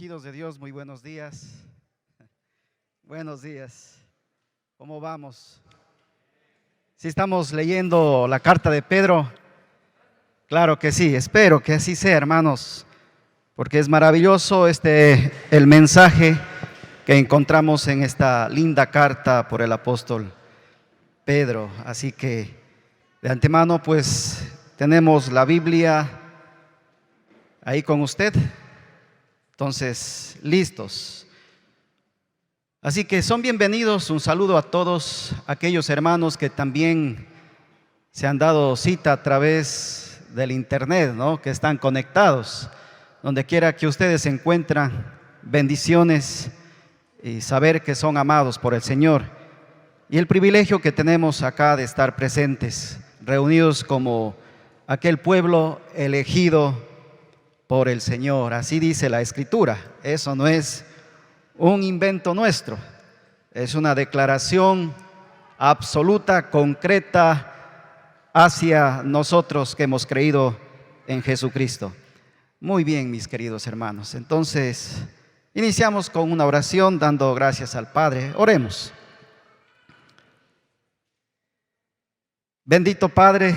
Ungidos de Dios, muy buenos días. Buenos días. ¿Cómo vamos? Si estamos leyendo la carta de Pedro, claro que sí, espero que así sea, hermanos, porque es maravilloso el mensaje que encontramos en esta linda carta por el apóstol Pedro. Así que de antemano, pues tenemos la Biblia ahí con usted. Entonces, listos. Así que son bienvenidos. Un saludo a todos aquellos hermanos que también se han dado cita a través del internet, ¿no? Que están conectados. Donde quiera que ustedes se encuentran, bendiciones y saber que son amados por el Señor. Y el privilegio que tenemos acá de estar presentes, reunidos como aquel pueblo elegido por el Señor. Así dice la Escritura. Eso no es un invento nuestro, es una declaración absoluta, concreta hacia nosotros que hemos creído en Jesucristo. Muy bien, mis queridos hermanos. Entonces, iniciamos con una oración dando gracias al Padre. Oremos. Bendito Padre,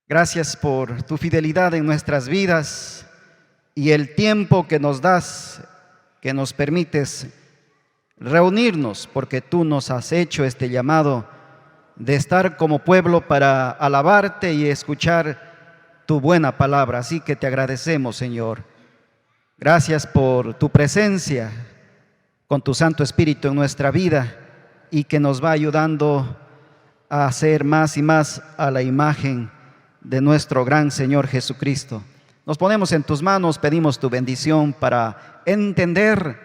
gracias por tu fidelidad en nuestras vidas y el tiempo que nos das, que nos permites reunirnos, porque tú nos has hecho este llamado de estar como pueblo para alabarte y escuchar tu buena palabra. Así que te agradecemos, Señor. Gracias por tu presencia con tu Santo Espíritu en nuestra vida y que nos va ayudando a hacer más y más a la imagen de nuestro gran Señor Jesucristo. Nos ponemos en tus manos, pedimos tu bendición para entender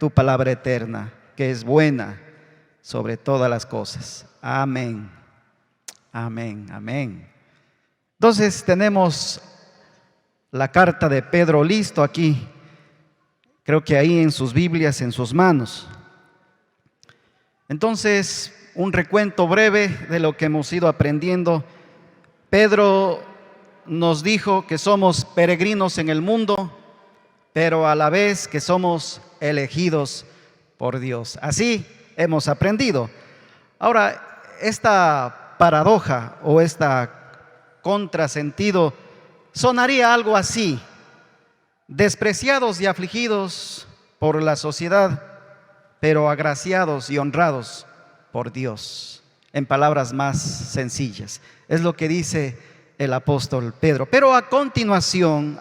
tu palabra eterna, que es buena sobre todas las cosas. Amén, amén, amén. Entonces tenemos la carta de Pedro listo aquí, creo que ahí en sus Biblias, en sus manos. Entonces, un recuento breve de lo que hemos ido aprendiendo. Pedro nos dijo que somos peregrinos en el mundo, pero a la vez que somos elegidos por Dios. Así hemos aprendido. Ahora, esta paradoja o esta contrasentido sonaría algo así: despreciados y afligidos por la sociedad, pero agraciados y honrados por Dios. En palabras más sencillas, es lo que dice el apóstol Pedro. Pero a continuación,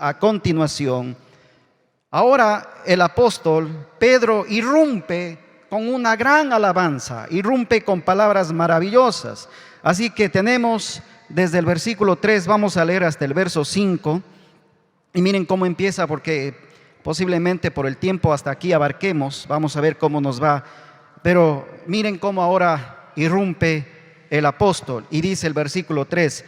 ahora el apóstol Pedro irrumpe con una gran alabanza, irrumpe con palabras maravillosas. Así que tenemos desde el versículo 3, vamos a leer hasta el verso 5, y miren cómo empieza, porque posiblemente por el tiempo hasta aquí abarquemos, vamos a ver cómo nos va, pero miren cómo ahora irrumpe el apóstol, y dice el versículo 3: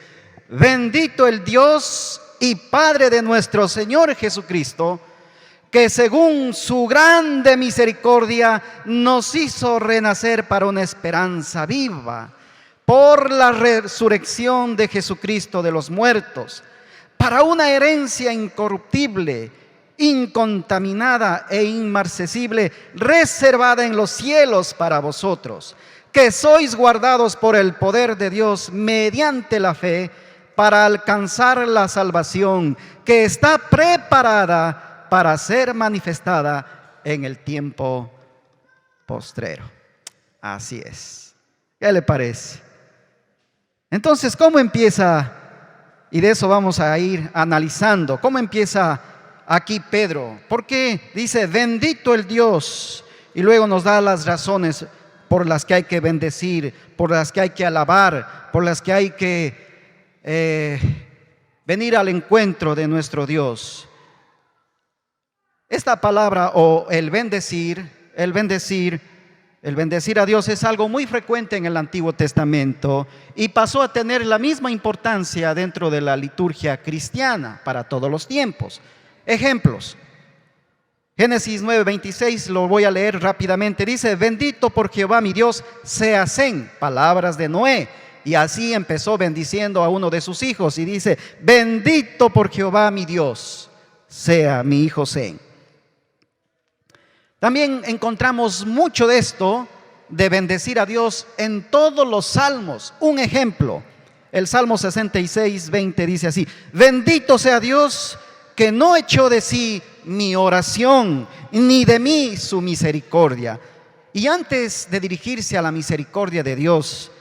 bendito el Dios y Padre de nuestro Señor Jesucristo, que según su grande misericordia nos hizo renacer para una esperanza viva, por la resurrección de Jesucristo de los muertos, para una herencia incorruptible, incontaminada e inmarcesible, reservada en los cielos para vosotros, que sois guardados por el poder de Dios mediante la fe, para alcanzar la salvación que está preparada para ser manifestada en el tiempo postrero. Así es. ¿Qué le parece? Entonces, ¿cómo empieza? Y de eso vamos a ir analizando. ¿Cómo empieza aquí Pedro? Porque dice bendito el Dios, y luego nos da las razones por las que hay que bendecir, por las que hay que alabar, por las que hay que venir al encuentro de nuestro Dios. Esta palabra o el bendecir a Dios es algo muy frecuente en el Antiguo Testamento y pasó a tener la misma importancia dentro de la liturgia cristiana para todos los tiempos. Ejemplos: Génesis 9:26, lo voy a leer rápidamente. Dice: bendito por Jehová mi Dios sea Sem, palabras de Noé. Y así empezó bendiciendo a uno de sus hijos y dice: bendito por Jehová mi Dios sea mi hijo Zen. También encontramos mucho de esto, de bendecir a Dios, en todos los salmos. Un ejemplo, el Salmo 66, 20 dice así: bendito sea Dios que no echó de sí mi oración, ni de mí su misericordia. Y antes de dirigirse a la misericordia de Dios,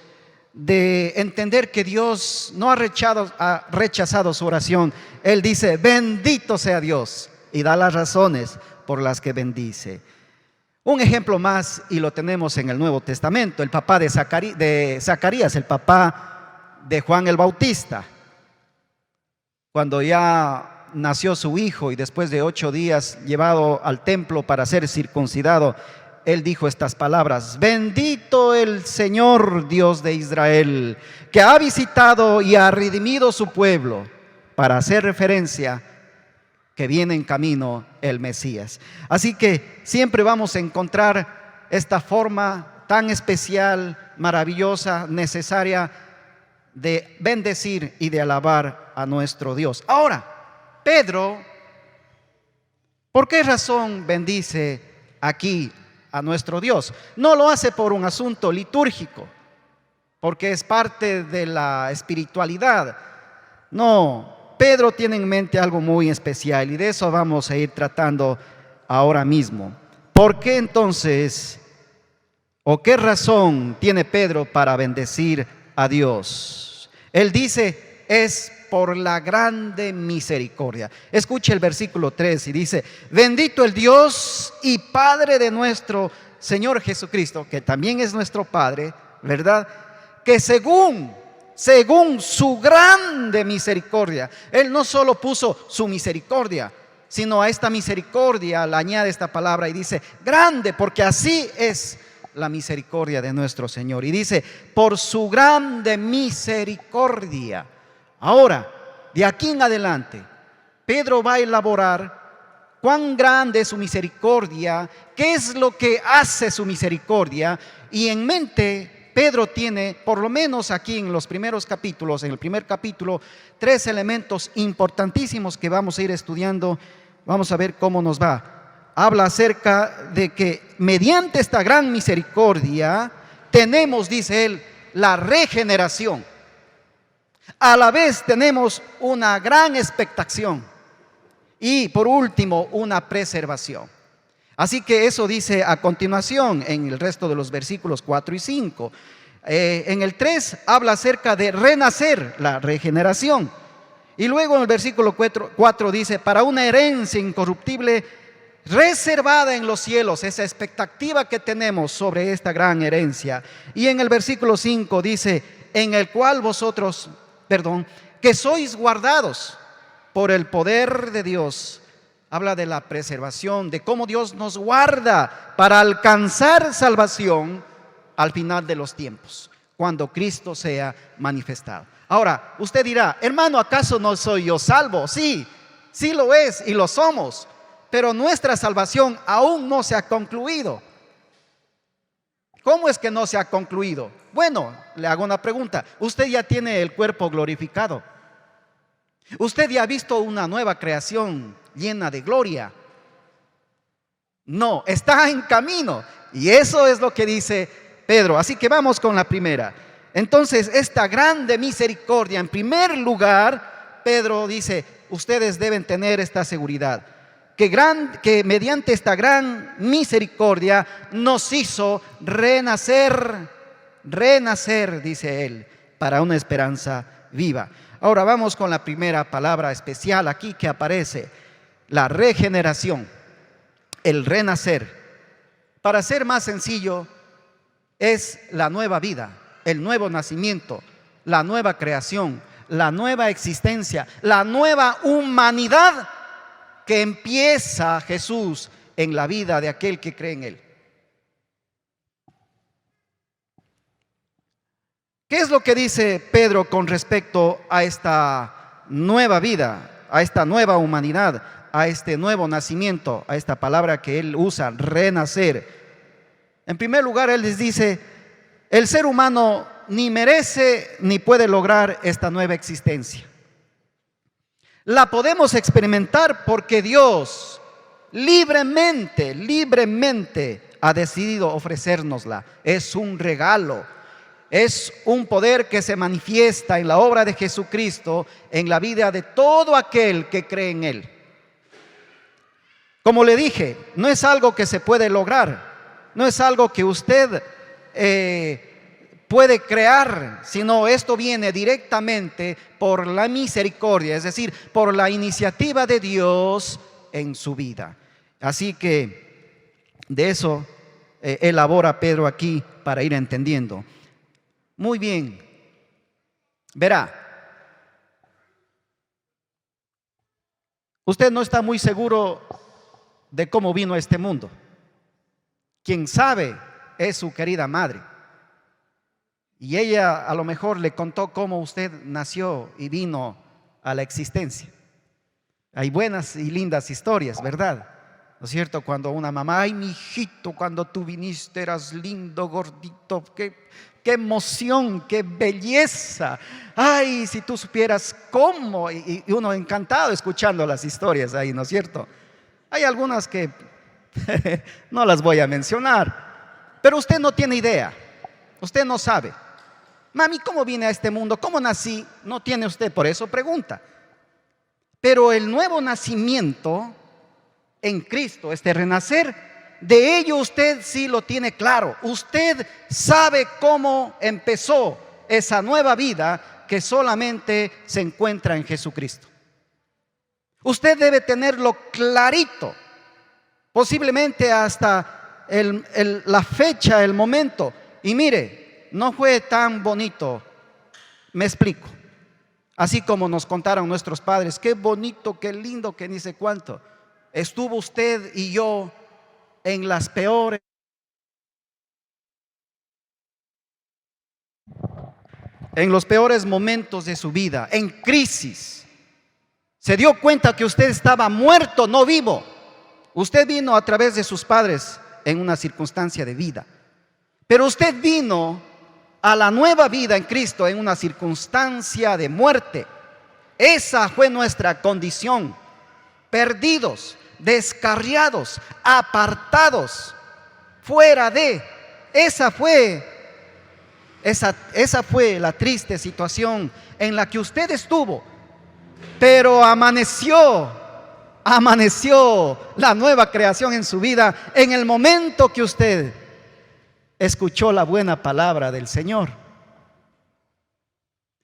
de entender que Dios no ha rechazado su oración, Él dice: bendito sea Dios, y da las razones por las que bendice. Un ejemplo más, y lo tenemos en el Nuevo Testamento, el papá de Zacarías, el papá de Juan el Bautista. Cuando ya nació su hijo y después de 8 días llevado al templo para ser circuncidado, él dijo estas palabras: bendito el Señor Dios de Israel, que ha visitado y ha redimido su pueblo, para hacer referencia que viene en camino el Mesías. Así que siempre vamos a encontrar esta forma tan especial, maravillosa, necesaria de bendecir y de alabar a nuestro Dios. Ahora, Pedro, ¿por qué razón bendice aquí a nuestro Dios? No lo hace por un asunto litúrgico, porque es parte de la espiritualidad. No, Pedro tiene en mente algo muy especial, y de eso vamos a ir tratando ahora mismo. ¿Por qué entonces, o qué razón tiene Pedro para bendecir a Dios? Él dice: es por la grande misericordia. Escuche el versículo 3 y dice: bendito el Dios y Padre de nuestro Señor Jesucristo, que también es nuestro Padre, ¿verdad? Que según su grande misericordia. Él no solo puso su misericordia, sino a esta misericordia le añade esta palabra y dice grande, porque así es la misericordia de nuestro Señor. Y dice: por su grande misericordia. Ahora, de aquí en adelante, Pedro va a elaborar cuán grande es su misericordia, qué es lo que hace su misericordia, y en mente Pedro tiene, por lo menos aquí en los primeros capítulos, en el primer capítulo, 3 elementos importantísimos que vamos a ir estudiando. Vamos a ver cómo nos va. Habla acerca de que mediante esta gran misericordia tenemos, dice él, la regeneración. A la vez tenemos una gran expectación. Y por último, una preservación. Así que eso dice a continuación en el resto de los versículos 4 y 5. En el 3 habla acerca de renacer, la regeneración. Y luego en el versículo 4 dice: para una herencia incorruptible reservada en los cielos, esa expectativa que tenemos sobre esta gran herencia. Y en el versículo 5 dice: en el cual vosotros, que sois guardados por el poder de Dios. Habla de la preservación, de cómo Dios nos guarda para alcanzar salvación al final de los tiempos, cuando Cristo sea manifestado. Ahora, usted dirá: hermano, ¿acaso no soy yo salvo? Sí, sí lo es y lo somos, pero nuestra salvación aún no se ha concluido. ¿Cómo es que no se ha concluido? Bueno, le hago una pregunta: usted ya tiene el cuerpo glorificado. ¿Usted ya ha visto una nueva creación llena de gloria? No, está en camino. Y eso es lo que dice Pedro. Así que vamos con la primera. Entonces, esta grande misericordia, en primer lugar, Pedro dice: ustedes deben tener esta seguridad, que mediante esta gran misericordia nos hizo renacer, dice él, para una esperanza viva. Ahora vamos con la primera palabra especial aquí que aparece: la regeneración, el renacer. Para ser más sencillo, es la nueva vida, el nuevo nacimiento, la nueva creación, la nueva existencia, la nueva humanidad que empieza Jesús en la vida de aquel que cree en él. ¿Qué es lo que dice Pedro con respecto a esta nueva vida, a esta nueva humanidad, a este nuevo nacimiento, a esta palabra que él usa, renacer? En primer lugar, él les dice: el ser humano ni merece ni puede lograr esta nueva existencia. La podemos experimentar porque Dios libremente ha decidido ofrecérnosla. Es un regalo, es un poder que se manifiesta en la obra de Jesucristo, en la vida de todo aquel que cree en Él. Como le dije, no es algo que se puede lograr, no es algo que usted puede crear, sino esto viene directamente por la misericordia, es decir, por la iniciativa de Dios en su vida. Así que de eso elabora Pedro aquí para ir entendiendo. Muy bien, verá, usted no está muy seguro de cómo vino a este mundo. Quien sabe es su querida madre. Y ella a lo mejor le contó cómo usted nació y vino a la existencia. Hay buenas y lindas historias, ¿verdad? ¿No es cierto? Cuando una mamá, ay, mi hijito, cuando tú viniste eras lindo, gordito, qué emoción, qué belleza. Ay, si tú supieras cómo. Y uno encantado escuchando las historias ahí, ¿no es cierto? Hay algunas que no las voy a mencionar, pero usted no tiene idea, usted no sabe. Mami, ¿cómo vine a este mundo? ¿Cómo nací? No tiene usted, por eso pregunta. Pero el nuevo nacimiento en Cristo, este renacer, de ello usted sí lo tiene claro. Usted sabe cómo empezó esa nueva vida que solamente se encuentra en Jesucristo. Usted debe tenerlo clarito, posiblemente hasta la fecha, el momento. Y mire, no fue tan bonito, me explico. Así como nos contaron nuestros padres, qué bonito, qué lindo, que ni sé cuánto. Estuvo usted y yo en los peores momentos de su vida, en crisis. Se dio cuenta que usted estaba muerto, no vivo. Usted vino a través de sus padres en una circunstancia de vida, pero usted vino a la nueva vida en Cristo en una circunstancia de muerte. Esa fue nuestra condición: perdidos, descarriados, apartados, fuera de. Esa fue la triste situación en la que usted estuvo. Pero amaneció la nueva creación en su vida en el momento que usted escuchó la buena palabra del Señor.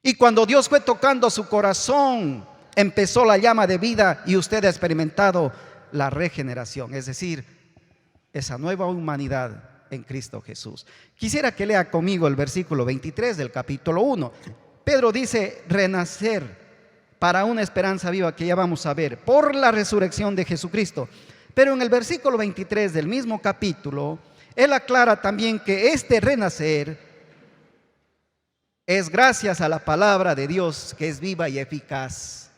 Y cuando Dios fue tocando su corazón, empezó la llama de vida y usted ha experimentado la regeneración, es decir, esa nueva humanidad en Cristo Jesús. Quisiera que lea conmigo el versículo 23 del capítulo 1. Pedro dice renacer para una esperanza viva que ya vamos a ver, por la resurrección de Jesucristo. Pero en el versículo 23 del mismo capítulo, él aclara también que este renacer es gracias a la palabra de Dios, que es viva y eficaz.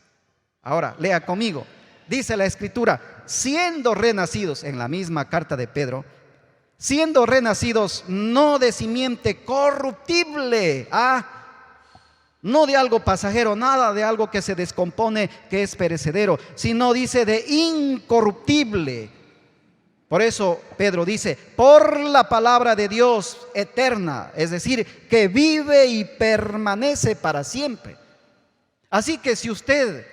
Ahora, lea conmigo. Dice la Escritura, siendo renacidos, en la misma carta de Pedro, siendo renacidos no de simiente corruptible, no de algo pasajero, nada de algo que se descompone, que es perecedero, sino dice de incorruptible. Por eso Pedro dice, por la palabra de Dios eterna, es decir, que vive y permanece para siempre. Así que si usted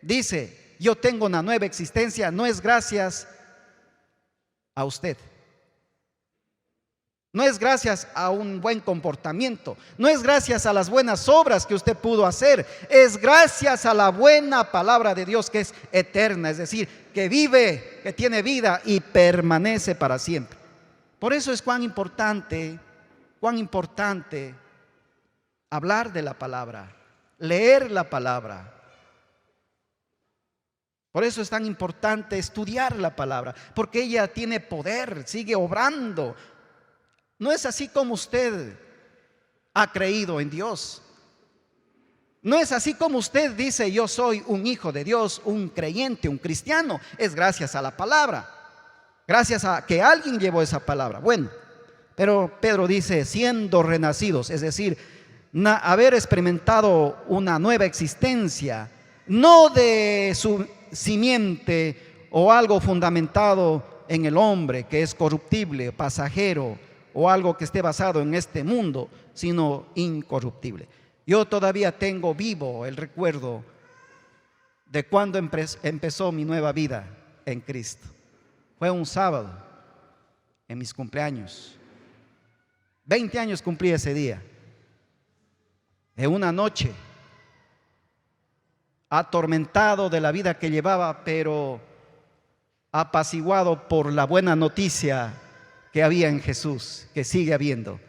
dice, yo tengo una nueva existencia, no es gracias a usted. No es gracias a un buen comportamiento, no es gracias a las buenas obras que usted pudo hacer, es gracias a la buena palabra de Dios que es eterna, es decir, que vive, que tiene vida y permanece para siempre. Por eso es cuán importante hablar de la palabra, leer la palabra. Por eso es tan importante estudiar la palabra, porque ella tiene poder, sigue obrando. No es así como usted ha creído en Dios. No es así como usted dice, yo soy un hijo de Dios, un creyente, un cristiano. Es gracias a la palabra, gracias a que alguien llevó esa palabra. Bueno, pero Pedro dice, siendo renacidos, es decir, haber experimentado una nueva existencia, no de su simiente o algo fundamentado en el hombre que es corruptible, pasajero, o algo que esté basado en este mundo, sino incorruptible. Yo todavía tengo vivo el recuerdo de cuando empezó mi nueva vida en Cristo. Fue un sábado, en mis cumpleaños. 20 años cumplí ese día. En una noche, atormentado de la vida que llevaba, pero apaciguado por la buena noticia que había en Jesús, que sigue habiendo.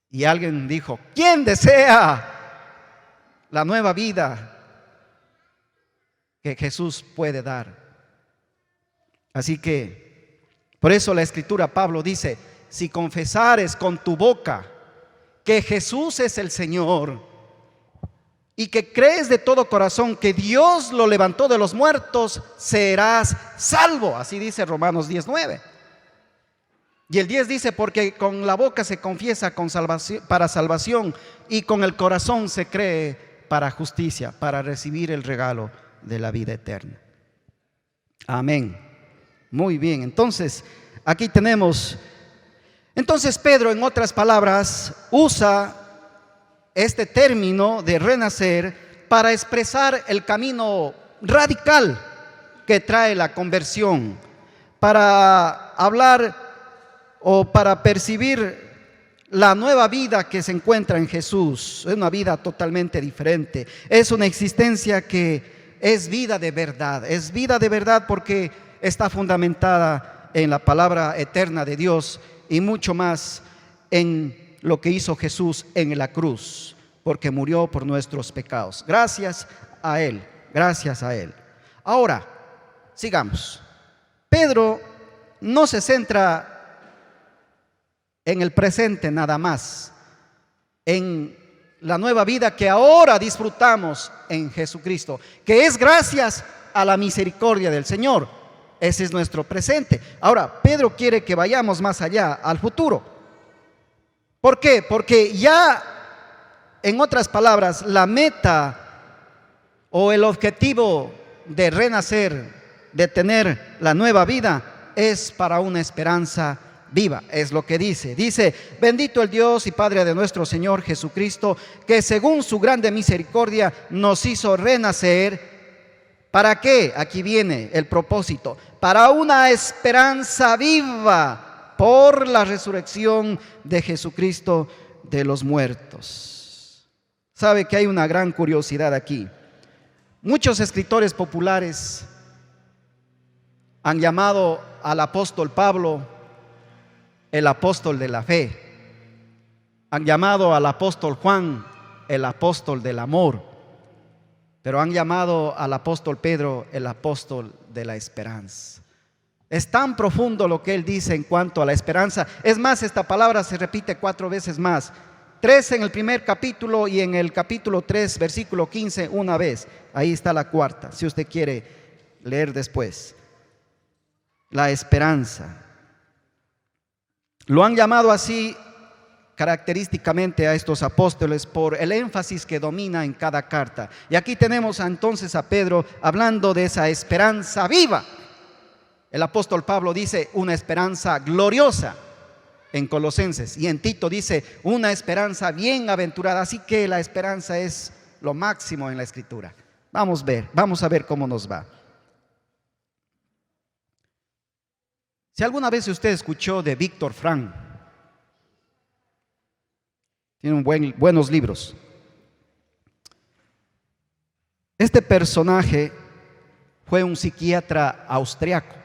Y alguien dijo: ¿quién desea la nueva vida que Jesús puede dar? Así que, por eso la Escritura, Pablo dice: si confesares con tu boca que Jesús es el Señor y que crees de todo corazón que Dios lo levantó de los muertos, serás salvo. Así dice Romanos 10:9. Y el 10 dice: porque con la boca se confiesa para salvación, y con el corazón se cree para justicia, para recibir el regalo de la vida eterna. Amén. Muy bien, entonces aquí tenemos. Entonces Pedro, en otras palabras, usa este término de renacer para expresar el camino radical que trae la conversión, para hablar o para percibir la nueva vida que se encuentra en Jesús. Es una vida totalmente diferente, es una existencia que es vida de verdad, es vida de verdad porque está fundamentada en la palabra eterna de Dios y mucho más en lo que hizo Jesús en la cruz, porque murió por nuestros pecados. Gracias a Él, gracias a Él. Ahora, sigamos. Pedro no se centra en el presente nada más, en la nueva vida que ahora disfrutamos en Jesucristo, que es gracias a la misericordia del Señor. Ese es nuestro presente. Ahora, Pedro quiere que vayamos más allá, al futuro. ¿Por qué? Porque ya, en otras palabras, la meta o el objetivo de renacer, de tener la nueva vida, es para una esperanza viva. Es lo que dice. Dice: bendito el Dios y Padre de nuestro Señor Jesucristo, que según su grande misericordia nos hizo renacer. ¿Para qué? Aquí viene el propósito: para una esperanza viva por la resurrección de Jesucristo de los muertos. Sabe que hay una gran curiosidad aquí. Muchos escritores populares han llamado al apóstol Pablo el apóstol de la fe. Han llamado al apóstol Juan el apóstol del amor. Pero han llamado al apóstol Pedro el apóstol de la esperanza. Es tan profundo lo que él dice en cuanto a la esperanza. Es más, esta palabra se repite 4 veces más. 3 en el primer capítulo y en el capítulo 3, versículo 15, una vez. Ahí está la cuarta, si usted quiere leer después. La esperanza. Lo han llamado así característicamente a estos apóstoles por el énfasis que domina en cada carta. Y aquí tenemos entonces a Pedro hablando de esa esperanza viva. El apóstol Pablo dice una esperanza gloriosa en Colosenses, y en Tito dice una esperanza bienaventurada. Así que la esperanza es lo máximo en la Escritura. Vamos a ver cómo nos va. Si alguna vez usted escuchó de Víctor Frank, tiene buenos libros. Este personaje fue un psiquiatra austriaco.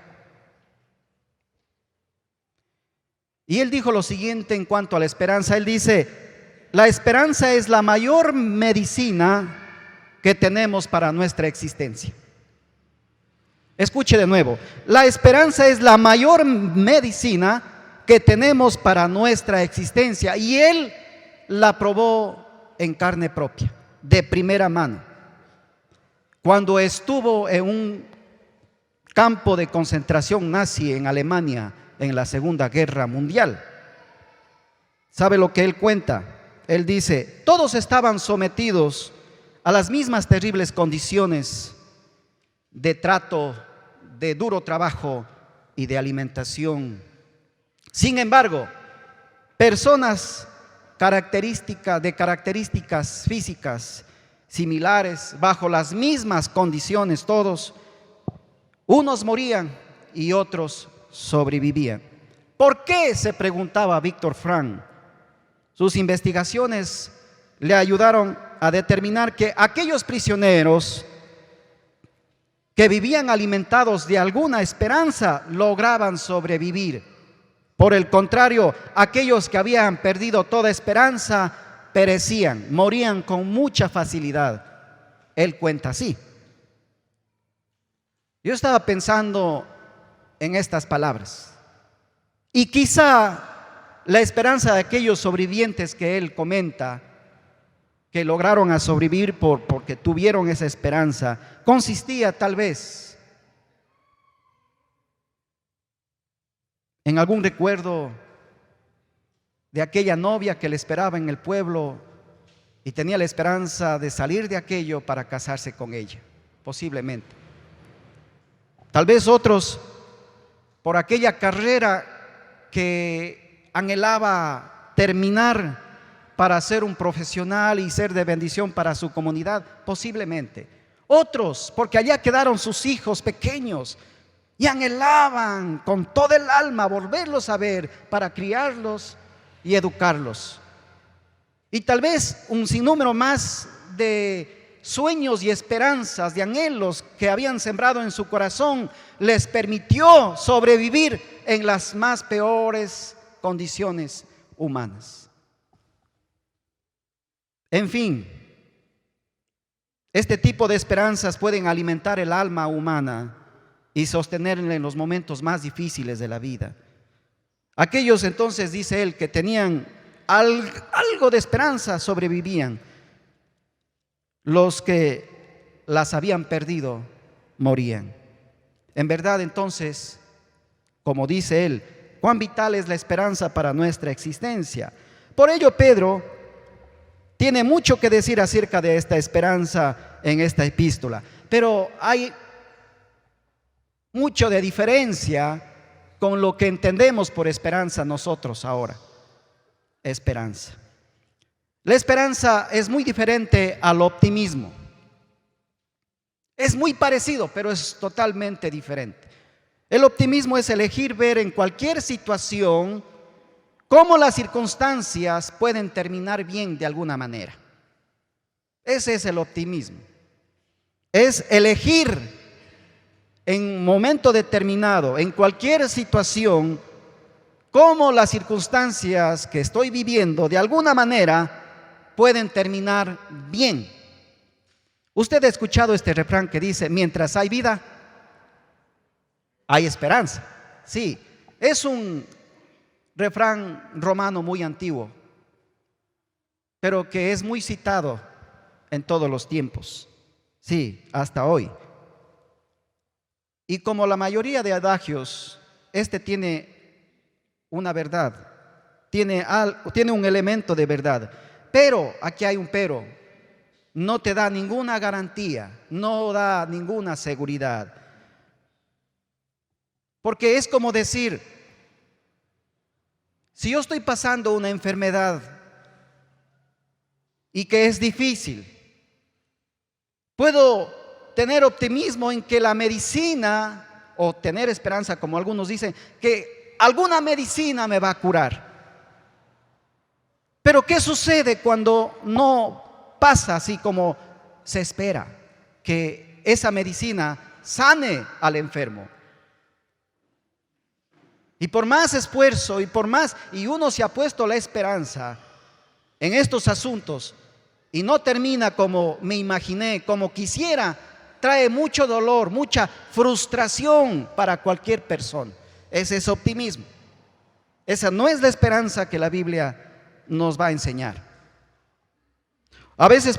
Y él dijo lo siguiente en cuanto a la esperanza. Él dice: la esperanza es la mayor medicina que tenemos para nuestra existencia. Escuche de nuevo: la esperanza es la mayor medicina que tenemos para nuestra existencia. Y él la probó en carne propia, de primera mano, cuando estuvo en un campo de concentración nazi en Alemania en la Segunda Guerra Mundial. ¿Sabe lo que él cuenta? Él dice: todos estaban sometidos a las mismas terribles condiciones de trato, de duro trabajo y de alimentación. Sin embargo, personas de características físicas similares, bajo las mismas condiciones todos, unos morían y otros sobrevivían. ¿Por qué?, se preguntaba Víctor Frank. Sus investigaciones le ayudaron a determinar que aquellos prisioneros que vivían alimentados de alguna esperanza lograban sobrevivir. Por el contrario, aquellos que habían perdido toda esperanza perecían, morían con mucha facilidad. Él cuenta así. Yo estaba pensando en estas palabras, y quizá la esperanza de aquellos sobrevivientes que él comenta, que lograron a sobrevivir porque tuvieron esa esperanza, consistía tal vez en algún recuerdo de aquella novia que le esperaba en el pueblo y tenía la esperanza de salir de aquello para casarse con ella, posiblemente. Tal vez otros por aquella carrera que anhelaba terminar para ser un profesional y ser de bendición para su comunidad, posiblemente. Otros porque allá quedaron sus hijos pequeños y anhelaban con todo el alma volverlos a ver para criarlos y educarlos. Y tal vez un sinnúmero más de sueños y esperanzas, de anhelos que habían sembrado en su corazón, les permitió sobrevivir en las más peores condiciones humanas. En fin, este tipo de esperanzas pueden alimentar el alma humana y sostenerla en los momentos más difíciles de la vida. Aquellos entonces, dice él, que tenían algo de esperanza sobrevivían. Los que las habían perdido morían. En verdad, entonces, como dice él, cuán vital es la esperanza para nuestra existencia. Por ello, Pedro tiene mucho que decir acerca de esta esperanza en esta epístola, pero hay mucho de diferencia con lo que entendemos por esperanza nosotros ahora. Esperanza. La esperanza es muy diferente al optimismo. Es muy parecido, pero es totalmente diferente. El optimismo es elegir ver en cualquier situación cómo las circunstancias pueden terminar bien de alguna manera. Ese es el optimismo. Es elegir en un momento determinado, en cualquier situación, cómo las circunstancias que estoy viviendo de alguna manera pueden terminar bien. Usted ha escuchado este refrán que dice: mientras hay vida, hay esperanza. Sí, es un refrán romano muy antiguo, pero que es muy citado en todos los tiempos. Sí, hasta hoy. Y como la mayoría de adagios, este tiene una verdad, tiene un elemento de verdad. Pero, aquí hay un pero, no te da ninguna garantía, no da ninguna seguridad. Porque es como decir, si yo estoy pasando una enfermedad y que es difícil, puedo tener optimismo en que la medicina, o tener esperanza, como algunos dicen, que alguna medicina me va a curar. Pero ¿qué sucede cuando no pasa así como se espera? Que esa medicina sane al enfermo. Y por más esfuerzo y uno se ha puesto la esperanza en estos asuntos y no termina como me imaginé, como quisiera, trae mucho dolor, mucha frustración para cualquier persona. Ese es optimismo. Esa no es la esperanza que la Biblia nos va a enseñar. A veces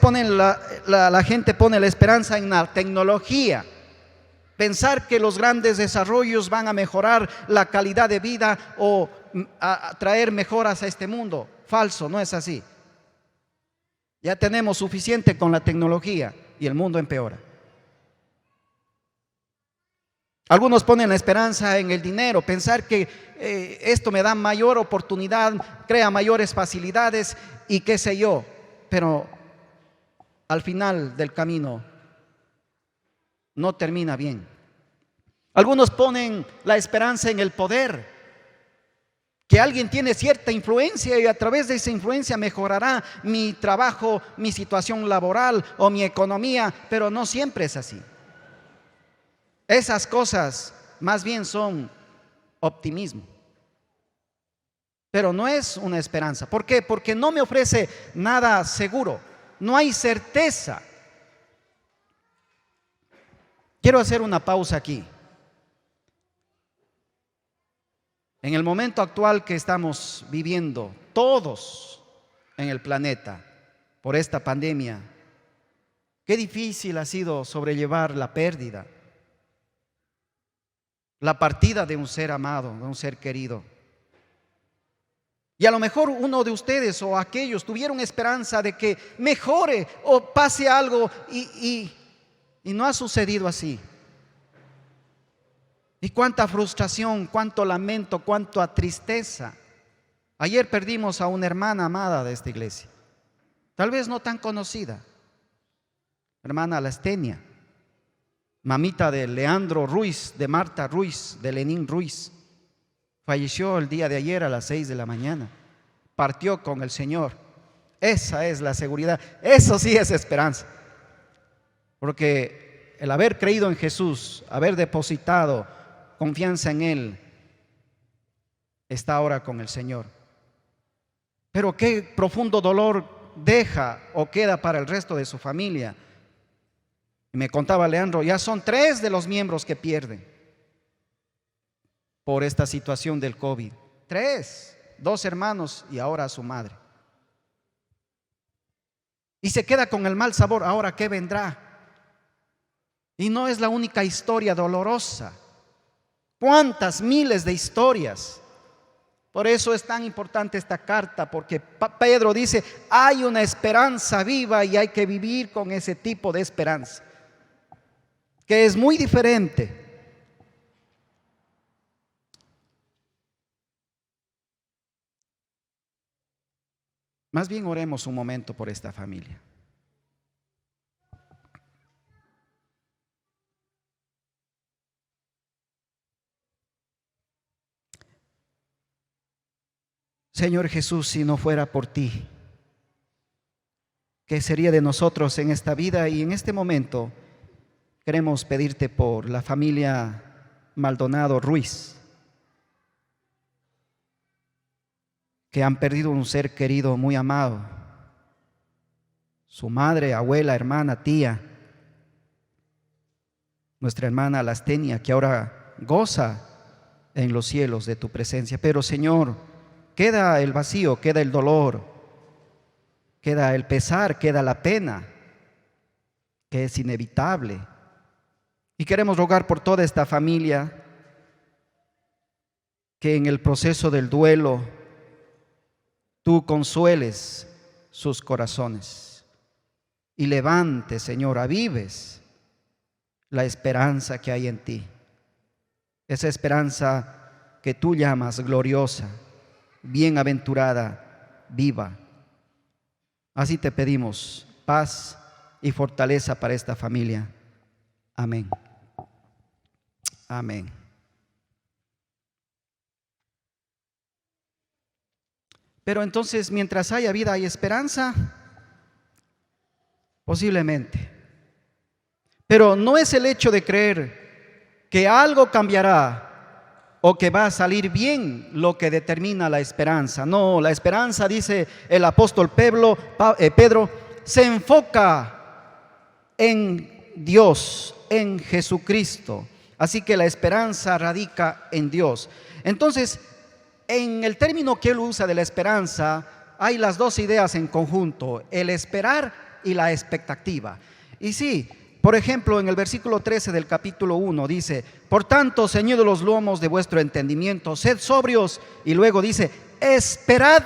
la gente pone la esperanza en la tecnología, pensar que los grandes desarrollos van a mejorar la calidad de vida o a traer mejoras a este mundo. Falso, no es así. Ya tenemos suficiente con la tecnología y el mundo empeora. Algunos ponen la esperanza en el dinero, pensar que esto me da mayor oportunidad, crea mayores facilidades y qué sé yo, pero al final del camino no termina bien. Algunos ponen la esperanza en el poder, que alguien tiene cierta influencia y a través de esa influencia mejorará mi trabajo, mi situación laboral o mi economía, pero no siempre es así. Esas cosas más bien son optimismo, pero no es una esperanza. ¿Por qué? Porque no me ofrece nada seguro, no hay certeza. Quiero hacer una pausa aquí. En el momento actual que estamos viviendo todos en el planeta por esta pandemia, qué difícil ha sido sobrellevar la pérdida, la partida de un ser amado, de un ser querido. Y a lo mejor uno de ustedes o aquellos tuvieron esperanza de que mejore o pase algo y no ha sucedido así. Y cuánta frustración, cuánto lamento, cuánta tristeza. Ayer perdimos a una hermana amada de esta iglesia, tal vez no tan conocida, hermana Lastenia, mamita de Leandro Ruiz, de Marta Ruiz, de Lenín Ruiz. Falleció el día de ayer a las 6 de la mañana. Partió con el Señor. Esa es la seguridad. Eso sí es esperanza. Porque el haber creído en Jesús, haber depositado confianza en Él, está ahora con el Señor. Pero qué profundo dolor deja o queda para el resto de su familia. Y me contaba Leandro, ya son 3 de los miembros que pierden por esta situación del COVID. 3, 2 hermanos y ahora su madre. Y se queda con el mal sabor. Ahora, ¿qué vendrá? Y no es la única historia dolorosa. ¿Cuántas miles de historias? Por eso es tan importante esta carta, porque Pedro dice, hay una esperanza viva y hay que vivir con ese tipo de esperanza, que es muy diferente. Más bien oremos un momento por esta familia. Señor Jesús, si no fuera por ti, ¿qué sería de nosotros en esta vida? Y en este momento queremos pedirte por la familia Maldonado Ruiz, que han perdido un ser querido muy amado, su madre, abuela, hermana, tía, nuestra hermana Lastenia, que ahora goza en los cielos de tu presencia. Pero Señor, queda el vacío, queda el dolor, queda el pesar, queda la pena, que es inevitable. Y queremos rogar por toda esta familia, que en el proceso del duelo tú consueles sus corazones y levantes, Señor, avives la esperanza que hay en ti, esa esperanza que tú llamas gloriosa, bienaventurada, viva. Así te pedimos paz y fortaleza para esta familia. Amén. Amén. Pero entonces, mientras haya vida, ¿hay esperanza? Posiblemente. Pero no es el hecho de creer que algo cambiará o que va a salir bien lo que determina la esperanza. No, la esperanza, dice el apóstol Pedro, se enfoca en Dios, en Jesucristo. Así que la esperanza radica en Dios. Entonces, en el término que él usa de la esperanza, hay las dos ideas en conjunto, el esperar y la expectativa. Y sí, por ejemplo, en el versículo 13 del capítulo 1 dice, por tanto, ceñidos los lomos de vuestro entendimiento, sed sobrios. Y luego dice, esperad,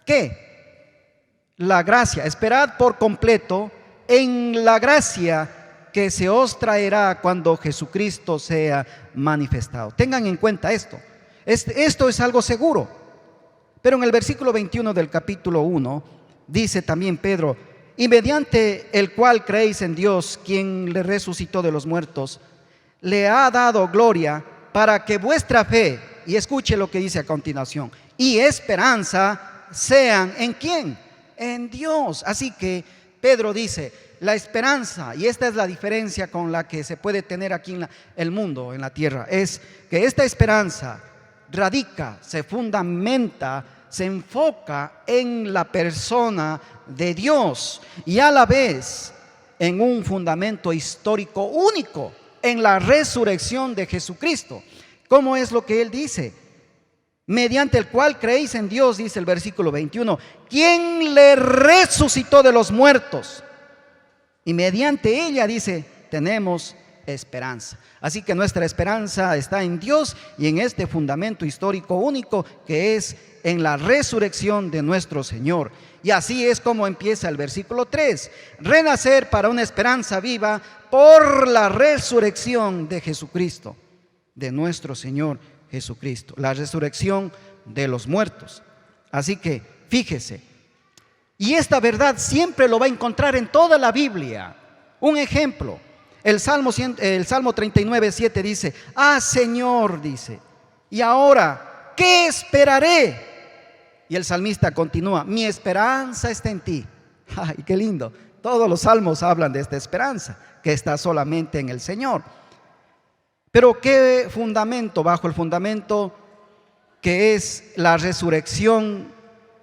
¿qué? la gracia, esperad por completo en la gracia que se os traerá cuando Jesucristo sea manifestado. Tengan en cuenta esto. Esto es algo seguro. Pero en el versículo 21 del capítulo 1 dice también Pedro: y mediante el cual creéis en Dios, quien le resucitó de los muertos, le ha dado gloria, para que vuestra fe, y escuche lo que dice a continuación, y esperanza sean ¿en quién? En Dios. Así que Pedro dice, la esperanza, y esta es la diferencia con la que se puede tener aquí en el mundo, en la tierra, es que esta esperanza radica, se fundamenta, se enfoca en la persona de Dios y a la vez en un fundamento histórico único, en la resurrección de Jesucristo. ¿Cómo es lo que él dice? Mediante el cual creéis en Dios, dice el versículo 21, quien le resucitó de los muertos. Y mediante ella, dice, tenemos esperanza. Así que nuestra esperanza está en Dios y en este fundamento histórico único que es en la resurrección de nuestro Señor. Y así es como empieza el versículo 3. Renacer para una esperanza viva por la resurrección de Jesucristo, de nuestro Señor Jesucristo, la resurrección de los muertos. Así que fíjese, y esta verdad siempre lo va a encontrar en toda la Biblia. Un ejemplo, el Salmo 39:7 dice: ah, Señor, dice, y ahora, ¿qué esperaré? Y el salmista continúa: mi esperanza está en ti. Ay, qué lindo. Todos los salmos hablan de esta esperanza que está solamente en el Señor. Pero ¿qué fundamento? Bajo el fundamento que es la resurrección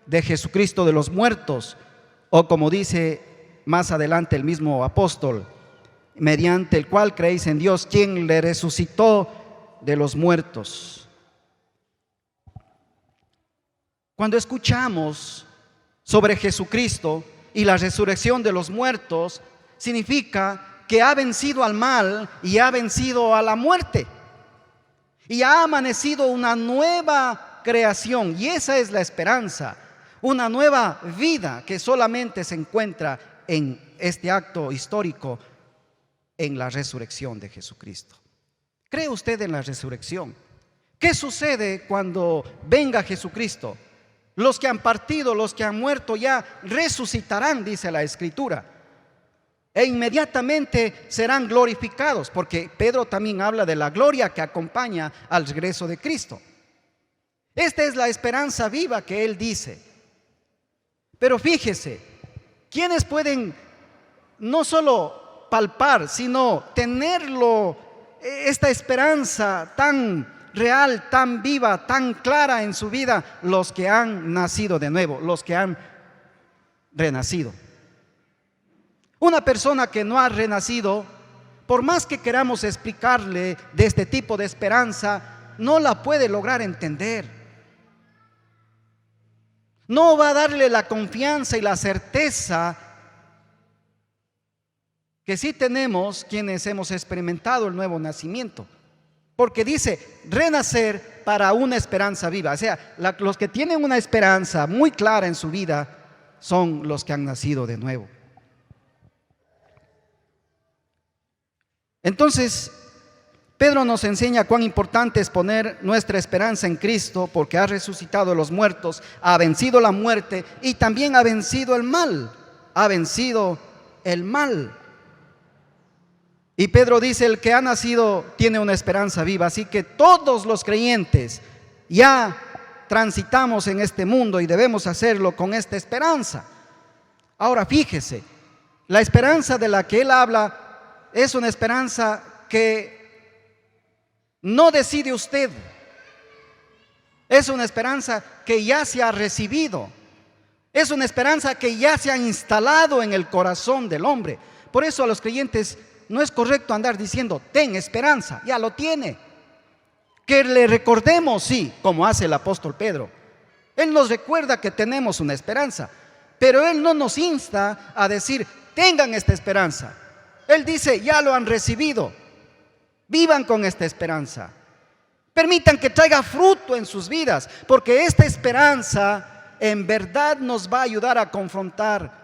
de Jesucristo de los muertos, o como dice más adelante el mismo apóstol, mediante el cual creéis en Dios, quien le resucitó de los muertos. Cuando escuchamos sobre Jesucristo y la resurrección de los muertos, significa que ha vencido al mal y ha vencido a la muerte y ha amanecido una nueva creación, y esa es la esperanza, una nueva vida que solamente se encuentra en este acto histórico, en la resurrección de Jesucristo. ¿Cree usted en la resurrección? ¿Qué sucede cuando venga Jesucristo? Los que han partido, los que han muerto ya resucitarán, dice la Escritura, e inmediatamente serán glorificados, porque Pedro también habla de la gloria que acompaña al regreso de Cristo. Esta es la esperanza viva que él dice. Pero fíjese, ¿quiénes pueden no solo palpar, sino tenerlo, esta esperanza tan real, tan viva, tan clara en su vida? Los que han nacido de nuevo, los que han renacido. Una persona que no ha renacido, por más que queramos explicarle de este tipo de esperanza, no la puede lograr entender. No va a darle la confianza y la certeza que sí tenemos quienes hemos experimentado el nuevo nacimiento. Porque dice renacer para una esperanza viva. O sea, los que tienen una esperanza muy clara en su vida son los que han nacido de nuevo. Entonces, Pedro nos enseña cuán importante es poner nuestra esperanza en Cristo, porque ha resucitado de los muertos, ha vencido la muerte y también ha vencido el mal. Ha vencido el mal. Y Pedro dice: el que ha nacido tiene una esperanza viva. Así que todos los creyentes ya transitamos en este mundo y debemos hacerlo con esta esperanza. Ahora fíjese, la esperanza de la que él habla es una esperanza que no decide usted. Es una esperanza que ya se ha recibido. Es una esperanza que ya se ha instalado en el corazón del hombre. Por eso a los creyentes no es correcto andar diciendo: ten esperanza, ya lo tiene. Que le recordemos, sí, como hace el apóstol Pedro. Él nos recuerda que tenemos una esperanza, pero él no nos insta a decir: tengan esta esperanza. Él dice: ya lo han recibido, vivan con esta esperanza. Permitan que traiga fruto en sus vidas, porque esta esperanza en verdad nos va a ayudar a confrontar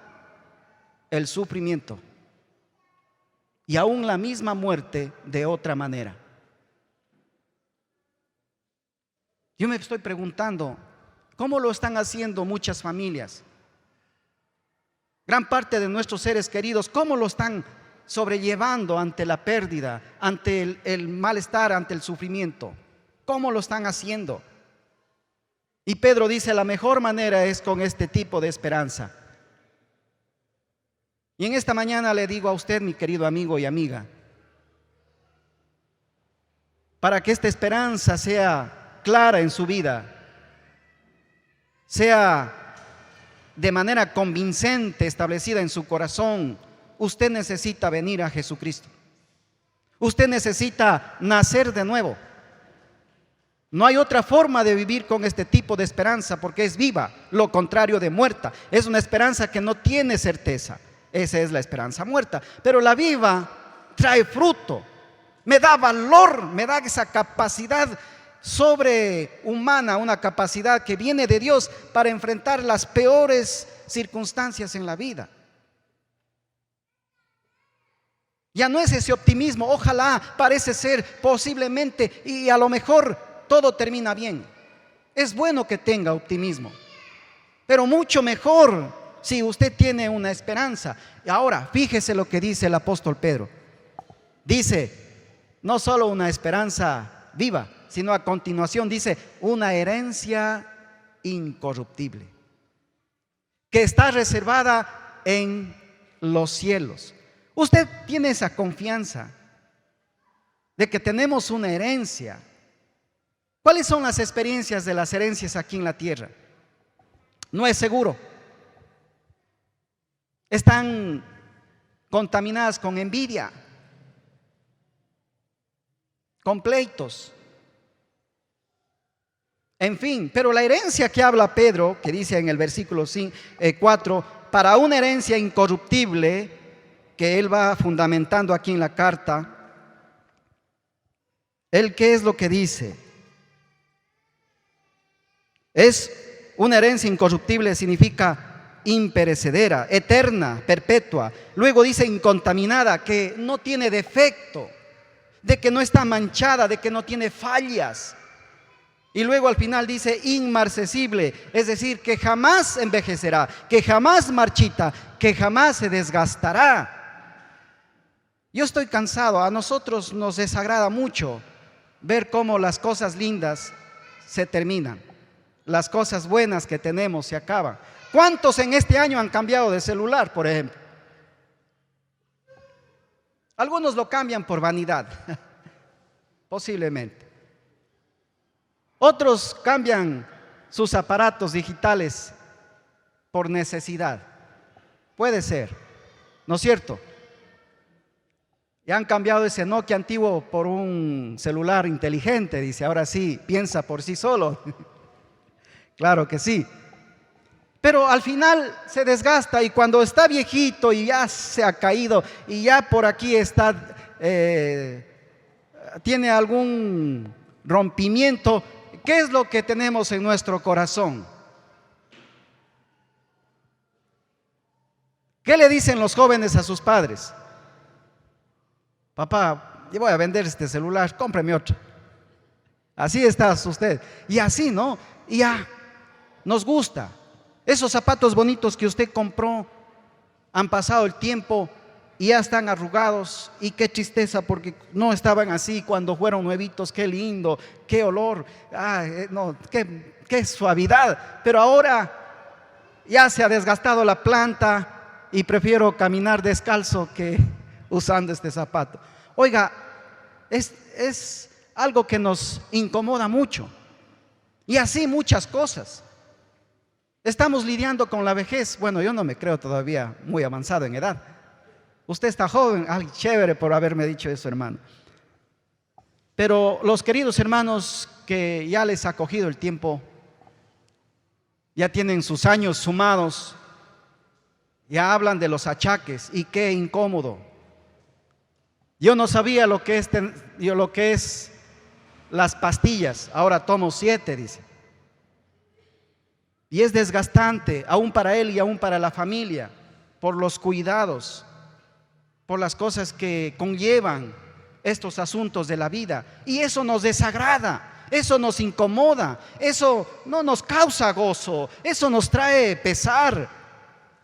el sufrimiento y aún la misma muerte de otra manera. Yo me estoy preguntando, ¿cómo lo están haciendo muchas familias? Gran parte de nuestros seres queridos, ¿cómo lo están sobrellevando ante la pérdida, ante el malestar, ante el sufrimiento? ¿Cómo lo están haciendo? Y Pedro dice, la mejor manera es con este tipo de esperanza. Y en esta mañana le digo a usted, mi querido amigo y amiga, para que esta esperanza sea clara en su vida, sea de manera convincente establecida en su corazón, usted necesita venir a Jesucristo. Usted necesita nacer de nuevo. No hay otra forma de vivir con este tipo de esperanza, porque es viva, lo contrario de muerta. Es una esperanza que no tiene certeza. Esa es la esperanza muerta. Pero la viva trae fruto, me da valor, me da esa capacidad sobrehumana, una capacidad que viene de Dios para enfrentar las peores circunstancias en la vida. Ya no es ese optimismo, ojalá, parece ser, posiblemente, y a lo mejor todo termina bien. Es bueno que tenga optimismo, pero mucho mejor si usted tiene una esperanza. Y ahora, fíjese lo que dice el apóstol Pedro. Dice, no solo una esperanza viva, sino a continuación dice, una herencia incorruptible, que está reservada en los cielos. Usted tiene esa confianza de que tenemos una herencia. ¿Cuáles son las experiencias de las herencias aquí en la tierra? No es seguro. Están contaminadas con envidia, con pleitos, en fin. Pero la herencia que habla Pedro, que dice en el versículo 4, para una herencia incorruptible, que él va fundamentando aquí en la carta, ¿él qué es lo que dice? Es una herencia incorruptible, significa imperecedera, eterna, perpetua. Luego dice incontaminada, que no tiene defecto, de que no está manchada, de que no tiene fallas. Y luego al final dice inmarcesible, es decir, que jamás envejecerá, que jamás marchita, que jamás se desgastará. Yo estoy cansado, a nosotros nos desagrada mucho ver cómo las cosas lindas se terminan, las cosas buenas que tenemos se acaban. ¿Cuántos en este año han cambiado de celular, por ejemplo? Algunos lo cambian por vanidad, posiblemente. Otros cambian sus aparatos digitales por necesidad. Puede ser, ¿no es cierto? Y han cambiado ese Nokia antiguo por un celular inteligente, dice, ahora sí, piensa por sí solo. Claro que sí. Pero al final se desgasta y cuando está viejito y ya se ha caído y ya por aquí está, tiene algún rompimiento, ¿qué es lo que tenemos en nuestro corazón? ¿Qué le dicen los jóvenes a sus padres? Papá, yo voy a vender este celular, cómpreme otro. Así está usted. Y así, ¿no? Y ya nos gusta. Esos zapatos bonitos que usted compró han pasado el tiempo y ya están arrugados. Y qué tristeza, porque no estaban así cuando fueron nuevitos. Qué lindo, qué olor, no, qué suavidad. Pero ahora ya se ha desgastado la planta y prefiero caminar descalzo que usando este zapato. Oiga, es algo que nos incomoda mucho. Y así muchas cosas. Estamos lidiando con la vejez. Bueno, yo no me creo todavía muy avanzado en edad. Usted está joven, ay, chévere por haberme dicho eso, hermano. Pero los queridos hermanos que ya les ha cogido el tiempo, ya tienen sus años sumados, ya hablan de los achaques y qué incómodo. Yo no sabía lo que es las pastillas, ahora tomo 7, dice. Y es desgastante, aún para él y aún para la familia, por los cuidados, por las cosas que conllevan estos asuntos de la vida. Y eso nos desagrada, eso nos incomoda, eso no nos causa gozo, eso nos trae pesar.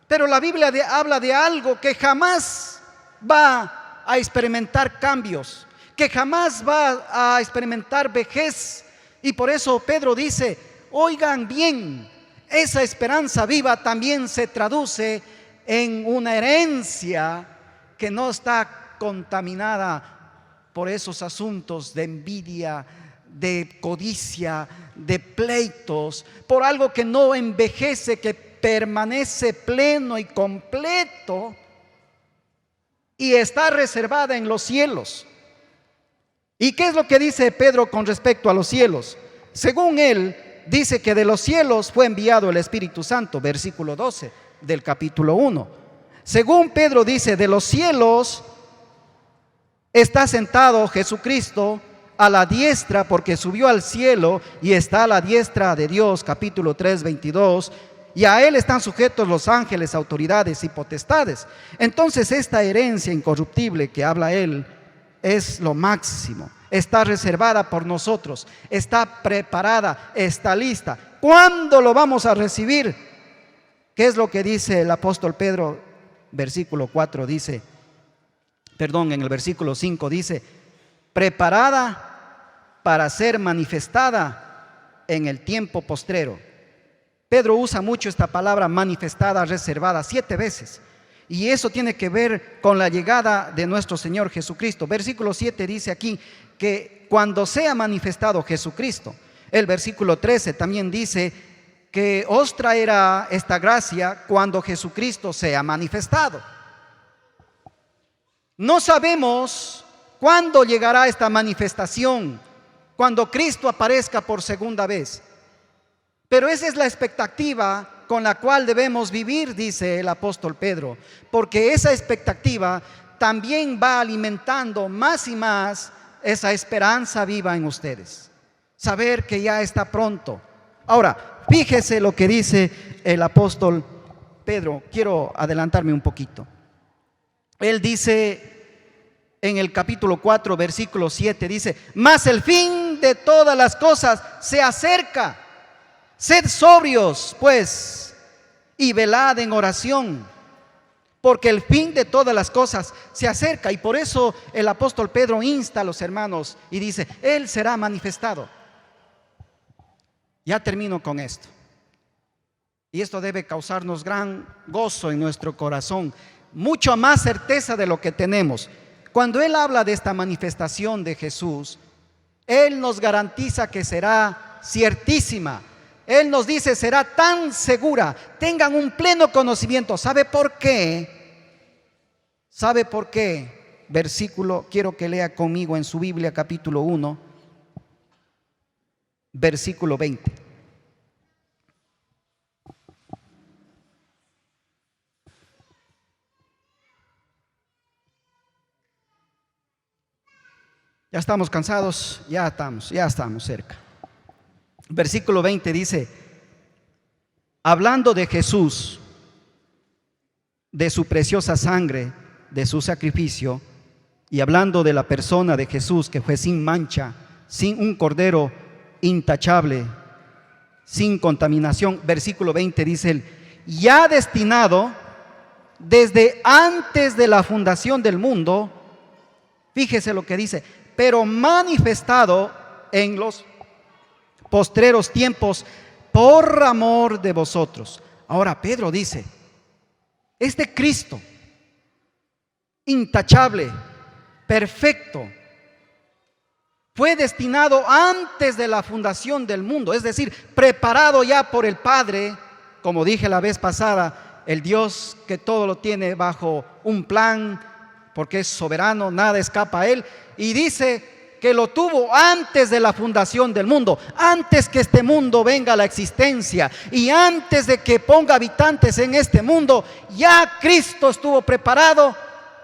Pero la Biblia habla de algo que jamás va a experimentar cambios, que jamás va a experimentar vejez. Y por eso Pedro dice: oigan bien, esa esperanza viva también se traduce en una herencia que no está contaminada por esos asuntos de envidia, de codicia, de pleitos, por algo que no envejece, que permanece pleno y completo y está reservada en los cielos. ¿Y qué es lo que dice Pedro con respecto a los cielos? Según él, dice que de los cielos fue enviado el Espíritu Santo, versículo 12 del capítulo 1. Según Pedro dice, de los cielos está sentado Jesucristo a la diestra, porque subió al cielo y está a la diestra de Dios, capítulo 3, 22. Y a él están sujetos los ángeles, autoridades y potestades. Entonces esta herencia incorruptible que habla él es lo máximo. Está reservada por nosotros, está preparada, está lista. ¿Cuándo lo vamos a recibir? ¿Qué es lo que dice el apóstol Pedro? Versículo 4 dice, en el versículo 5 dice: preparada para ser manifestada en el tiempo postrero. Pedro usa mucho esta palabra manifestada, reservada, 7 veces. Y eso tiene que ver con la llegada de nuestro Señor Jesucristo. Versículo 7 dice aquí que cuando sea manifestado Jesucristo. El versículo 13 también dice que os traerá esta gracia cuando Jesucristo sea manifestado. No sabemos cuándo llegará esta manifestación, cuando Cristo aparezca por segunda vez. Pero esa es la expectativa con la cual debemos vivir, dice el apóstol Pedro, porque esa expectativa también va alimentando más y más esa esperanza viva en ustedes. Saber que ya está pronto. Ahora, fíjese lo que dice el apóstol Pedro. Quiero adelantarme un poquito. Él dice en el capítulo 4, versículo 7, dice: mas el fin de todas las cosas se acerca. Sed sobrios, pues, y velad en oración, porque el fin de todas las cosas se acerca. Y por eso el apóstol Pedro insta a los hermanos y dice: Él será manifestado. Ya termino con esto. Y esto debe causarnos gran gozo en nuestro corazón, mucho más certeza de lo que tenemos. Cuando Él habla de esta manifestación de Jesús, Él nos garantiza que será ciertísima. Él nos dice: será tan segura, tengan un pleno conocimiento. ¿Sabe por qué? ¿Sabe por qué? Versículo, quiero que lea conmigo en su Biblia, capítulo 1, versículo 20. Ya estamos cansados, ya estamos cerca. Versículo 20 dice, hablando de Jesús, de su preciosa sangre, de su sacrificio, y hablando de la persona de Jesús, que fue sin mancha, sin un cordero intachable, sin contaminación. Versículo 20 dice él: ya destinado desde antes de la fundación del mundo, fíjese lo que dice, pero manifestado en los postreros tiempos por amor de vosotros. Ahora Pedro dice: este Cristo intachable, perfecto, fue destinado antes de la fundación del mundo, es decir, preparado ya por el Padre, como dije la vez pasada, el Dios que todo lo tiene bajo un plan, porque es soberano, nada escapa a Él, y dice que lo tuvo antes de la fundación del mundo, antes que este mundo venga a la existencia y antes de que ponga habitantes en este mundo, ya Cristo estuvo preparado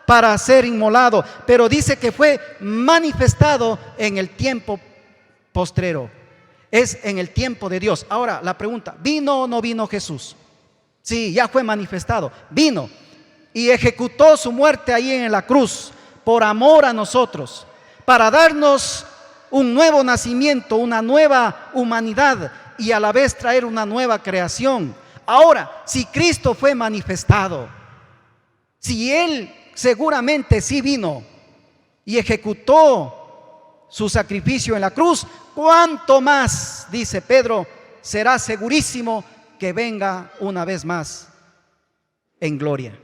para ser inmolado, pero dice que fue manifestado en el tiempo postrero. Es en el tiempo de Dios. Ahora la pregunta, ¿vino o no vino Jesús? Sí, ya fue manifestado, vino y ejecutó su muerte ahí en la cruz por amor a nosotros, para darnos un nuevo nacimiento, una nueva humanidad y a la vez traer una nueva creación. Ahora, si Cristo fue manifestado, si Él seguramente sí vino y ejecutó su sacrificio en la cruz, ¿cuánto más, dice Pedro, será segurísimo que venga una vez más en gloria?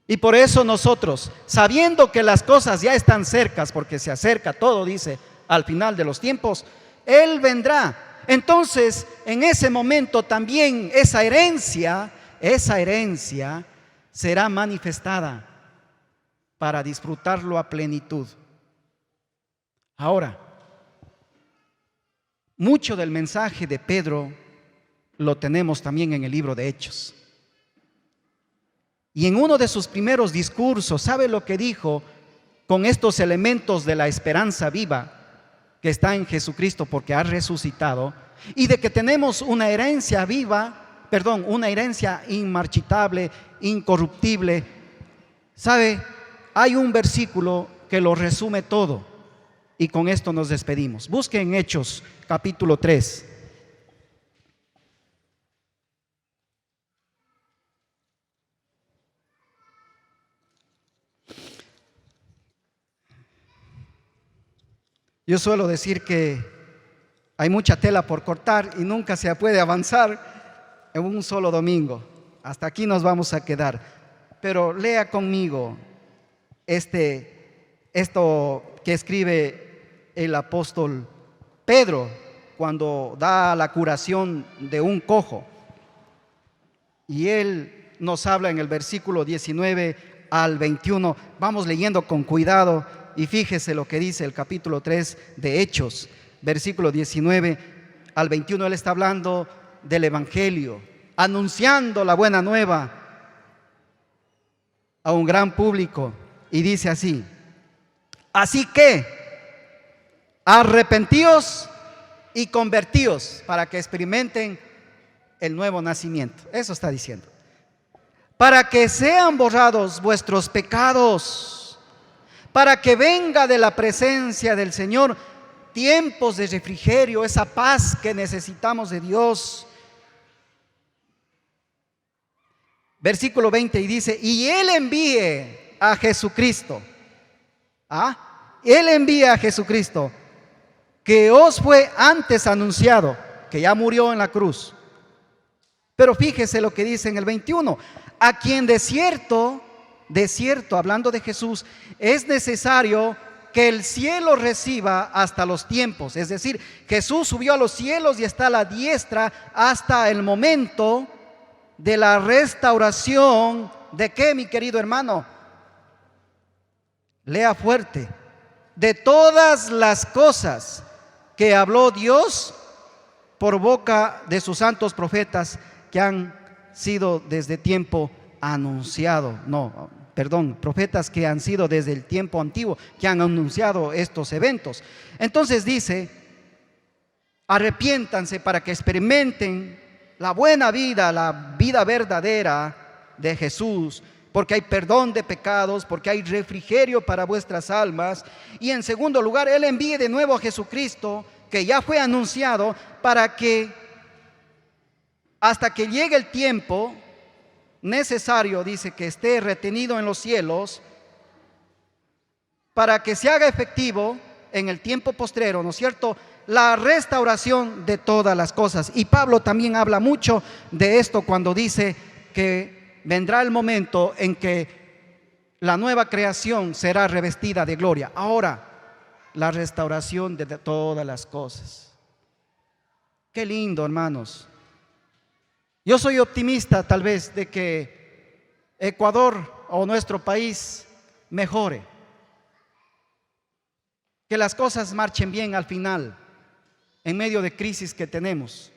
Y por eso nosotros, sabiendo que las cosas ya están cercas, porque se acerca todo, dice, al final de los tiempos, Él vendrá. Entonces, en ese momento también esa herencia será manifestada para disfrutarlo a plenitud. Ahora, mucho del mensaje de Pedro lo tenemos también en el libro de Hechos. Y en uno de sus primeros discursos, ¿sabe lo que dijo con estos elementos de la esperanza viva que está en Jesucristo porque ha resucitado? Y de que tenemos una herencia viva, una herencia inmarchitable, incorruptible. ¿Sabe? Hay un versículo que lo resume todo. Y con esto nos despedimos. Busque en Hechos capítulo 3. Yo suelo decir que hay mucha tela por cortar y nunca se puede avanzar en un solo domingo. Hasta aquí nos vamos a quedar. Pero lea conmigo esto que escribe el apóstol Pedro cuando da la curación de un cojo. Y él nos habla en el versículo 19 al 21. Vamos leyendo con cuidado y fíjese lo que dice el capítulo 3 de Hechos, versículo 19 al 21. Él está hablando del evangelio, anunciando la buena nueva a un gran público, y dice así: así que arrepentíos y convertíos para que experimenten el nuevo nacimiento. Eso está diciendo. Para que sean borrados vuestros pecados, para que venga de la presencia del Señor tiempos de refrigerio, esa paz que necesitamos de Dios. Versículo 20, y dice: y Él envíe a Jesucristo. Él envía a Jesucristo, que os fue antes anunciado, que ya murió en la cruz. Pero fíjese lo que dice en el 21: a quien de cierto, hablando de Jesús, es necesario que el cielo reciba hasta los tiempos. Es decir, Jesús subió a los cielos y está a la diestra hasta el momento de la restauración. ¿De qué, mi querido hermano? Lea fuerte. De todas las cosas que habló Dios por boca de sus santos profetas, que han sido desde tiempo anunciado. Profetas que han sido desde el tiempo antiguo, que han anunciado estos eventos. Entonces dice: arrepiéntanse para que experimenten la buena vida, la vida verdadera de Jesús, porque hay perdón de pecados, porque hay refrigerio para vuestras almas. Y en segundo lugar, Él envíe de nuevo a Jesucristo, que ya fue anunciado, para que hasta que llegue el tiempo necesario, dice, que esté retenido en los cielos, para que se haga efectivo en el tiempo postrero, ¿no es cierto?, la restauración de todas las cosas. Y Pablo también habla mucho de esto cuando dice que vendrá el momento en que la nueva creación será revestida de gloria. Ahora, la restauración de todas las cosas. Qué lindo, hermanos. Yo soy optimista tal vez de que Ecuador o nuestro país mejore, que las cosas marchen bien al final, en medio de crisis que tenemos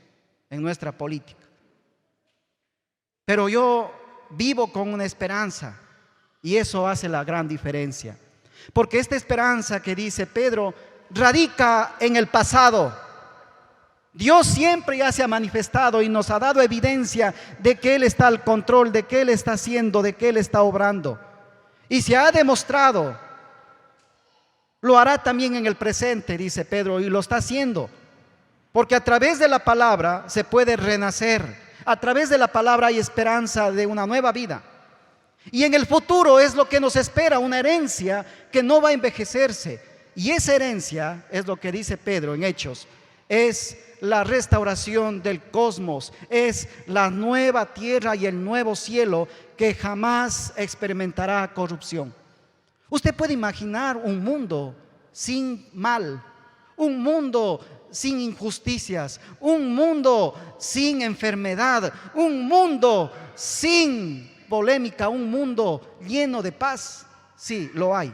en nuestra política. Pero yo vivo con una esperanza, y eso hace la gran diferencia, porque esta esperanza que dice Pedro radica en el pasado. Dios siempre ya se ha manifestado y nos ha dado evidencia de que Él está al control, de que Él está haciendo, de que Él está obrando. Y se ha demostrado, lo hará también en el presente, dice Pedro, y lo está haciendo. Porque a través de la palabra se puede renacer. A través de la palabra hay esperanza de una nueva vida. Y en el futuro es lo que nos espera, una herencia que no va a envejecerse. Y esa herencia es lo que dice Pedro en Hechos, es la restauración del cosmos, es la nueva tierra y el nuevo cielo que jamás experimentará corrupción. Usted puede imaginar un mundo sin mal, un mundo sin injusticias, un mundo sin enfermedad, un mundo sin polémica, un mundo lleno de paz. Sí, lo hay.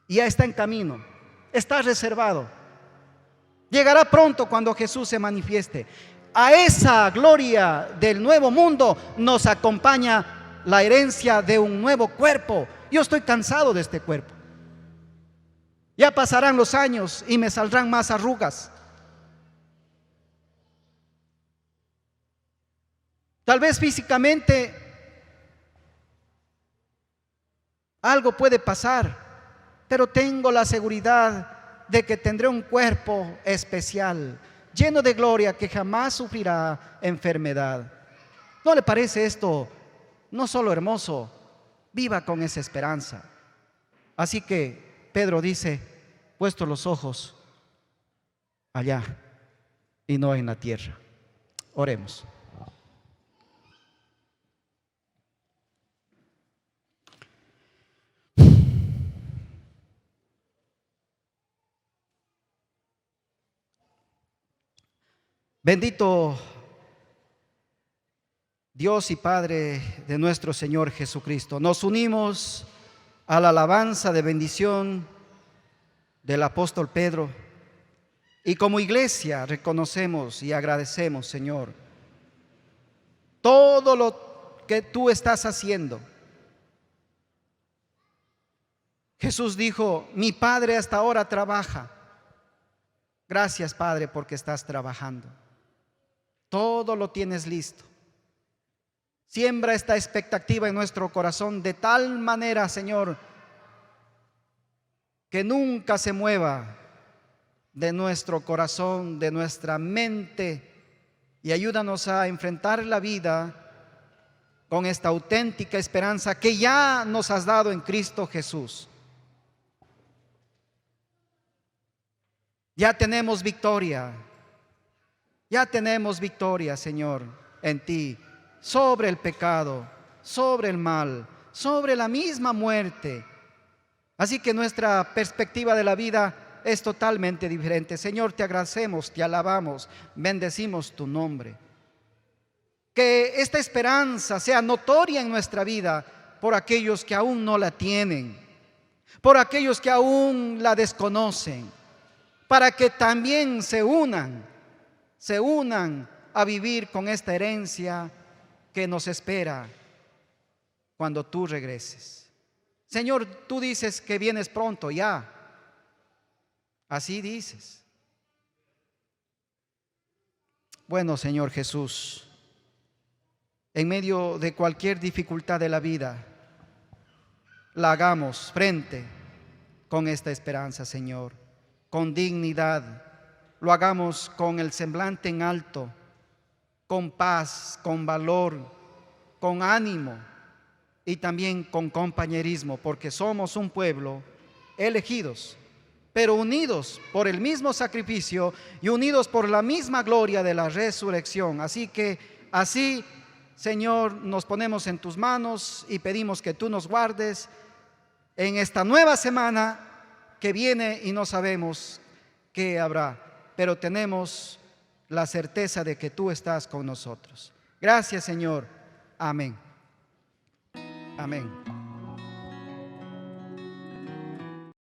Y ya está en camino, está reservado. Llegará pronto cuando Jesús se manifieste. A esa gloria del nuevo mundo nos acompaña la herencia de un nuevo cuerpo. Yo estoy cansado de este cuerpo. Ya pasarán los años y me saldrán más arrugas. Tal vez físicamente algo puede pasar, pero tengo la seguridad de que tendré un cuerpo especial, lleno de gloria, que jamás sufrirá enfermedad. ¿No le parece esto no solo hermoso? Viva con esa esperanza. Así que Pedro dice, puesto los ojos allá y no en la tierra. Oremos. Bendito Dios y Padre de nuestro Señor Jesucristo, nos unimos a la alabanza de bendición del apóstol Pedro y como iglesia reconocemos y agradecemos, Señor, todo lo que tú estás haciendo. Jesús dijo, mi Padre hasta ahora trabaja. Gracias, Padre, porque estás trabajando. Todo lo tienes listo. Siembra esta expectativa en nuestro corazón de tal manera, Señor, que nunca se mueva de nuestro corazón, de nuestra mente, y ayúdanos a enfrentar la vida con esta auténtica esperanza que ya nos has dado en Cristo Jesús. Ya tenemos victoria. Ya tenemos victoria, Señor, en ti, sobre el pecado, sobre el mal, sobre la misma muerte. Así que nuestra perspectiva de la vida es totalmente diferente. Señor, te agradecemos, te alabamos, bendecimos tu nombre. Que esta esperanza sea notoria en nuestra vida por aquellos que aún no la tienen, por aquellos que aún la desconocen, para que también se unan a vivir con esta herencia que nos espera cuando tú regreses. Señor, tú dices que vienes pronto ya. Así dices. Bueno, Señor Jesús, en medio de cualquier dificultad de la vida, la hagamos frente con esta esperanza, Señor, con dignidad. Lo hagamos con el semblante en alto, con paz, con valor, con ánimo y también con compañerismo, porque somos un pueblo elegidos, pero unidos por el mismo sacrificio y unidos por la misma gloria de la resurrección. Así que así, Señor, nos ponemos en tus manos y pedimos que tú nos guardes en esta nueva semana que viene y no sabemos qué habrá, pero tenemos la certeza de que tú estás con nosotros. Gracias, Señor. Amén. Amén.